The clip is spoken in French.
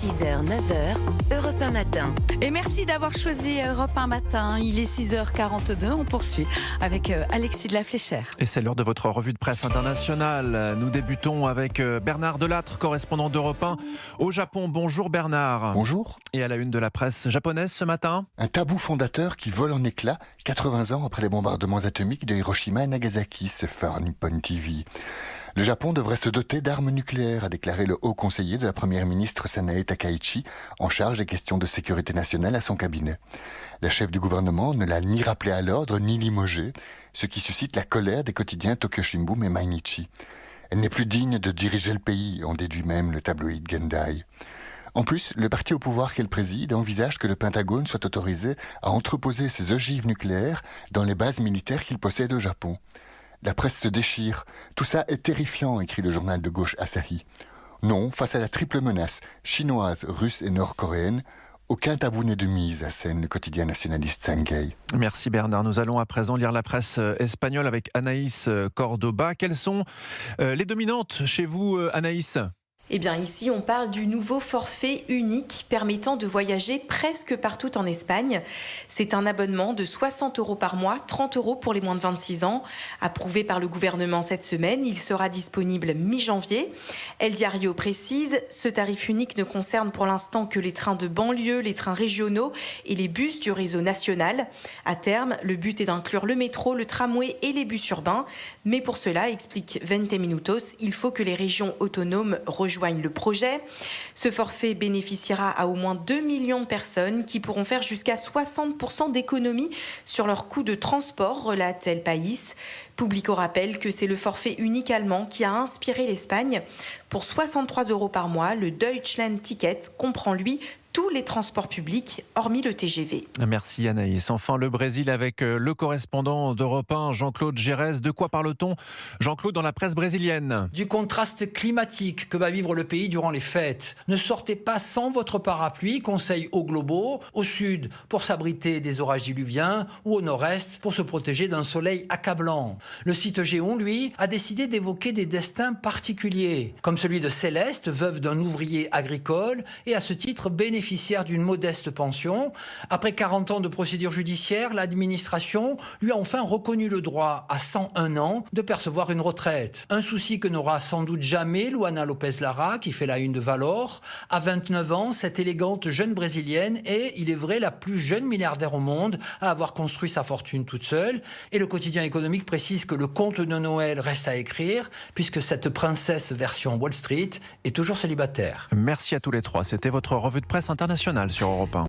6h, 9h, Europe 1 Matin. Et merci d'avoir choisi Europe 1 Matin. Il est 6h42. On poursuit avec Alexis de la Fléchère. Et c'est l'heure de votre revue de presse internationale. Nous débutons avec Bernard Delattre, correspondant d'Europe 1 au Japon. Bonjour Bernard. Bonjour. Et à la une de la presse japonaise ce matin, Un tabou fondateur qui vole en éclats 80 ans après les bombardements atomiques de Hiroshima et Nagasaki, c'est Far Nippon TV. Le Japon devrait se doter d'armes nucléaires, a déclaré le haut conseiller de la première ministre Sanae Takaichi, en charge des questions de sécurité nationale à son cabinet. La chef du gouvernement ne l'a ni rappelé à l'ordre ni limogé, ce qui suscite la colère des quotidiens Tokyo Shimbun et Mainichi. Elle n'est plus digne de diriger le pays, en déduit même le tabloïd Gendai. En plus, le parti au pouvoir qu'elle préside envisage que le Pentagone soit autorisé à entreposer ses ogives nucléaires dans les bases militaires qu'il possède au Japon. La presse se déchire. Tout ça est terrifiant, écrit le journal de gauche Asahi. Non, face à la triple menace chinoise, russe et nord-coréenne, aucun tabou n'est de mise, assène le quotidien nationaliste Sankei. Merci Bernard. Nous allons à présent lire la presse espagnole avec Anaïs Cordoba. Quelles sont les dominantes chez vous, Anaïs ? Eh bien ici, on parle du nouveau forfait unique permettant de voyager presque partout en Espagne. C'est un abonnement de 60 € par mois, 30 € pour les moins de 26 ans. Approuvé par le gouvernement cette semaine, il sera disponible mi-janvier. El Diario précise, ce tarif unique ne concerne pour l'instant que les trains de banlieue, les trains régionaux et les bus du réseau national. À terme, le but est d'inclure le métro, le tramway et les bus urbains. Mais pour cela, explique 20 Minutos, il faut que les régions autonomes rejoignent le projet. Ce forfait bénéficiera à au moins 2 millions de personnes qui pourront faire jusqu'à 60% d'économies sur leurs coûts de transport, relate El País. Publico rappelle que c'est le forfait unique allemand qui a inspiré l'Espagne. Pour 63 € par mois, le Deutschland Ticket comprend, lui, tous les transports publics, hormis le TGV. Merci Anaïs. Enfin, le Brésil avec le correspondant d'Europe 1, Jean-Claude Gérès. De quoi parle-t-on, Jean-Claude, dans la presse brésilienne ? Du contraste climatique que va vivre le pays durant les fêtes. Ne sortez pas sans votre parapluie, conseil au Globo, au sud pour s'abriter des orages diluviens ou au nord-est pour se protéger d'un soleil accablant. Le site Géon, lui, a décidé d'évoquer des destins particuliers, comme celui de Céleste, veuve d'un ouvrier agricole et à ce titre bénéficiaire d'une modeste pension. Après 40 ans de procédure judiciaire, l'administration lui a enfin reconnu le droit à 101 ans de percevoir une retraite. Un souci que n'aura sans doute jamais Luana Lopez Lara, qui fait la une de Valor. À 29 ans, cette élégante jeune brésilienne est, il est vrai, la plus jeune milliardaire au monde à avoir construit sa fortune toute seule. Et le quotidien économique précise que le conte de Noël reste à écrire, puisque cette princesse version Wall Street est toujours célibataire. Merci à tous les trois. C'était votre revue de presse internationale sur Europe 1.